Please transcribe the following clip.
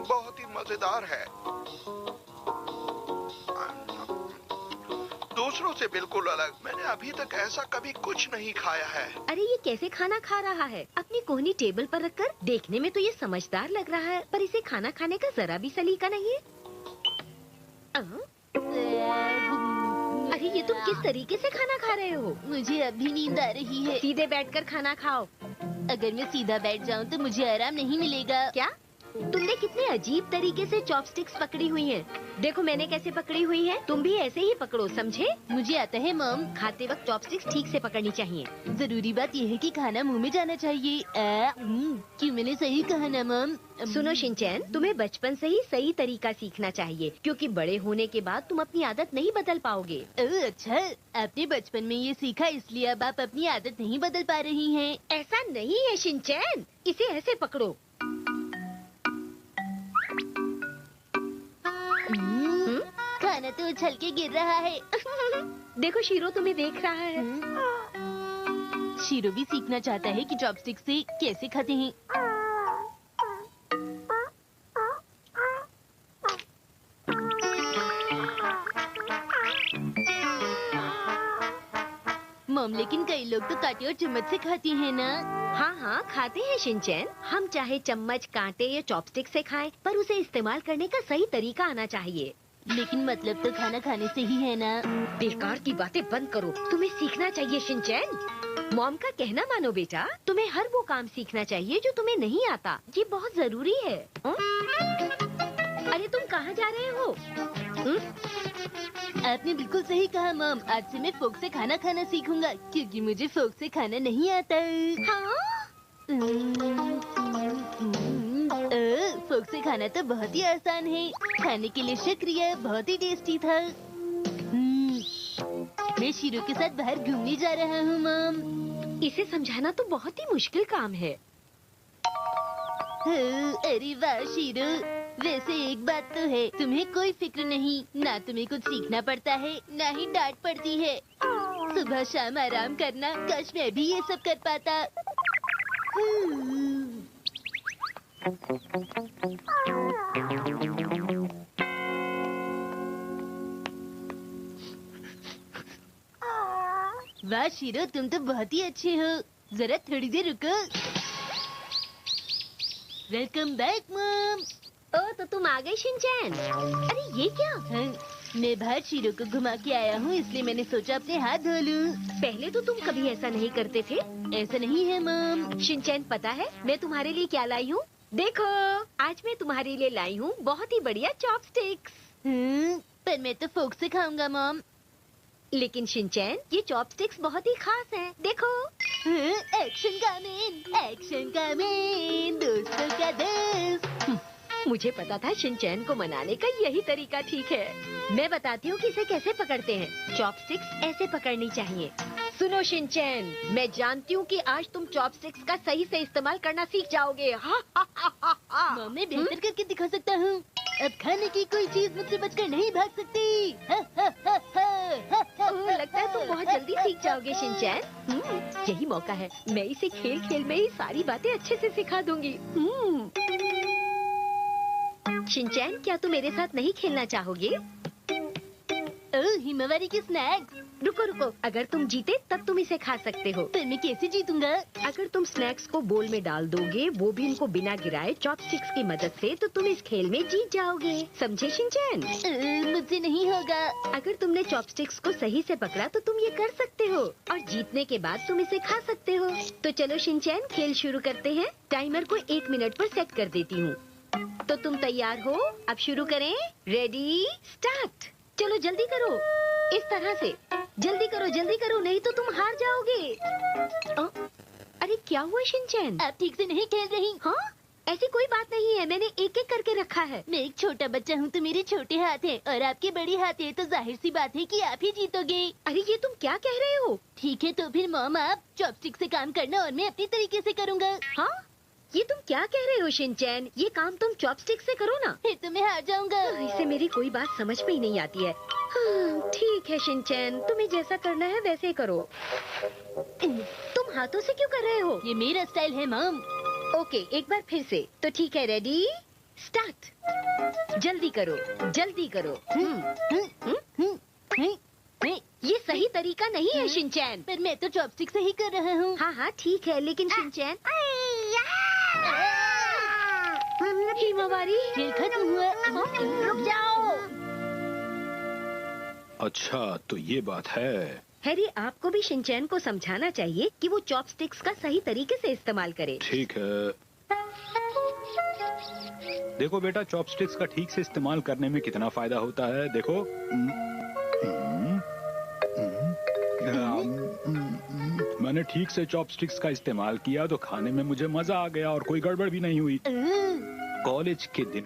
बहुत ही मजेदार है। दूसरों से बिल्कुल अलग। मैंने अभी तक ऐसा कभी कुछ नहीं खाया है। अरे ये कैसे खाना खा रहा है? अपनी कोहनी टेबल पर रखकर। देखने में तो ये समझदार लग रहा है, पर इसे खाना खाने का जरा भी सलीका नहीं है। अरे ये तुम किस तरीके से खाना खा रहे हो? मुझे अभी नींद आ रही है। सीधे बैठकर खाना खाओ। अगर मैं सीधा बैठ जाऊं तो मुझे आराम नहीं मिलेगा। क्या? तुमने कितने अजीब तरीके से चॉपस्टिक्स पकड़ी हुई हैं। देखो मैंने कैसे पकड़ी हुई है, तुम भी ऐसे ही पकड़ो, समझे? मुझे आता है मॉम। खाते वक्त चॉपस्टिक्स ठीक से पकड़नी चाहिए। जरूरी बात यह है कि खाना मुंह में जाना चाहिए। क्यों मैंने सही कहा ना मॉम? सुनो शिनचैन, तुम्हें बचपन से ही सही तरीका सीखना चाहिए, क्योंकि बड़े होने के बाद तुम अपनी आदत नहीं बदल पाओगे। अच्छा, आपने बचपन में ये सीखा इसलिए अब आप अपनी आदत नहीं बदल पा रही हैं। ऐसा नहीं है शिनचैन, इसे ऐसे पकड़ो। खाना तो उछल के गिर रहा है। देखो शीरो तुम्हें देख रहा है। शीरो भी सीखना चाहता है कि चॉपस्टिक से कैसे खाते हैं। मॉम, लेकिन कई लोग तो कांटे और चम्मच से खाती हैं ना। हाँ हाँ खाते हैं शिनचैन। हम चाहे चम्मच, कांटे या चॉपस्टिक से खाएं, पर उसे इस्तेमाल करने का सही तरीका आना चाहिए। लेकिन मतलब तो खाना खाने से ही है ना। बेकार की बातें बंद करो, तुम्हें सीखना चाहिए शिनचैन। मॉम का कहना मानो बेटा, तुम्हें हर वो काम सीखना चाहिए जो तुम्हें नहीं आता। ये बहुत जरूरी है। अरे तुम कहाँ जा रहे हो? आपने बिल्कुल सही कहा मॉम। आज से मैं फोक से खाना खाना सीखूंगा, क्योंकि मुझे फोक से खाना नहीं आता। हाँ? फोक से खाना तो बहुत ही आसान है। खाने के लिए शुक्रिया, बहुत ही टेस्टी था। मैं शीरो के साथ बाहर घूमने जा रहा हूँ मॉम। इसे समझाना तो बहुत ही मुश्किल काम है। अरे वाह शीरो, वैसे एक बात तो है, तुम्हें कोई फिक्र नहीं। ना तुम्हें कुछ सीखना पड़ता है, ना ही डांट पड़ती है। सुबह शाम आराम करना, काश मैं भी ये सब कर पाता। वाह शीरो, तुम तो बहुत ही अच्छे हो। जरा थोड़ी देर रुको। Welcome back mom. ओ तो तुम आ गए शिनचैन। अरे ये क्या? मैं बाहर शीरो को घुमा के आया हूँ, इसलिए मैंने सोचा अपने हाथ धो लूं। पहले तो तुम कभी ऐसा नहीं करते थे। ऐसा नहीं है मॉम। शिनचैन पता है मैं तुम्हारे लिए क्या लाई हूँ? देखो आज मैं तुम्हारे लिए लाई हूँ बहुत ही बढ़िया चॉपस्टिक्स। पर मैं तो फोक से खाऊंगा मॉम। लेकिन शिनचैन ये चॉपस्टिक्स बहुत ही खास हैं। देखो। एक्शन का मैन, दोस्तों का दोस्त। मुझे पता था शिनचैन को मनाने का यही तरीका ठीक है। मैं बताती हूँ कि इसे कैसे पकड़ते हैं। चॉपस्टिक्स ऐसे पकड़नी चाहिए। सुनो शिनचैन, मैं जानती हूँ कि आज तुम चॉपस्टिक्स का सही से इस्तेमाल करना सीख जाओगे। मॉम, मैं बेहतर करके दिखा सकता हूँ। अब खाने की कोई चीज मुझसे बचकर नहीं भाग सकती। लगता है तुम बहुत जल्दी सीख जाओगे शिनचैन। यही मौका है, मैं इसे खेल खेल में ही सारी बातें अच्छे से सिखा दूंगी। शिनचैन क्या तुम मेरे साथ नहीं खेलना चाहोगे? हिमावरी की स्नैक्स। रुको रुको, अगर तुम जीते तब तुम इसे खा सकते हो। पर मैं कैसे जीतूंगा? अगर तुम स्नैक्स को बोल में डाल दोगे, वो भी उनको बिना गिराए चॉपस्टिक्स की मदद से, तो तुम इस खेल में जीत जाओगे। समझे शिनचैन? मुझसे नहीं होगा। अगर तुमने चॉपस्टिक्स को सही से पकड़ा तो तुम ये कर सकते हो, और जीतने के बाद तुम इसे खा सकते हो। तो चलो शिनचैन खेल शुरू करते हैं। टाइमर को 1 मिनट पर सेट कर देती हूँ। तो तुम तैयार हो? अब शुरू करें। Ready start. चलो जल्दी करो, इस तरह से। जल्दी करो, नहीं तो तुम हार जाओगे। अरे क्या हुआ शिनचैन? आप ठीक से नहीं खेल रही। हाँ, ऐसी कोई बात नहीं है, मैंने एक एक करके रखा है। मैं एक छोटा बच्चा हूँ तो मेरे छोटे हाथ हैं, और आपके बड़े हाथ हैं, तो जाहिर सी बात है कि आप ही जीतोगे। अरे ये तुम क्या कह रहे हो? ठीक है तो फिर मॉम आप चॉपस्टिक से काम करना और मैं अपनी तरीके से करूँगा। हाँ, ये तुम क्या कह रहे हो शिनचैन? ये काम तुम चॉपस्टिक से करो ना। फिर तो मैं हार जाऊंगा। इसे मेरी कोई बात समझ में ही नहीं आती है। ठीक है शिनचैन, तुम्हें जैसा करना है वैसे करो। तुम हाथों से क्यों कर रहे हो? ये मेरा स्टाइल है मॉम। ओके, एक बार फिर से। तो ठीक है, रेडी स्टार्ट। जल्दी करो, जल्दी करो। ये सही तरीका नहीं है शिनचैन। पर मैं तो चॉपस्टिक से ही कर रहा हूँ। हाँ हाँ ठीक है, लेकिन शिनचैन। हिमावारी, खेल खत्म हुआ। रुक जाओ। अच्छा, तो ये बात है। हैरी, आपको भी शिनचैन को समझाना चाहिए कि वो चॉपस्टिक्स का सही तरीके से इस्तेमाल करे। ठीक है। देखो बेटा, चॉपस्टिक्स का ठीक से इस्तेमाल करने में कितना फायदा होता है। देखो, मैंने ठीक से चॉपस्टिक्स का इस्तेमाल किया तो खाने में मुझे मजा आ गया और कोई गड़बड़ भी नहीं हुई। कॉलेज के दिनों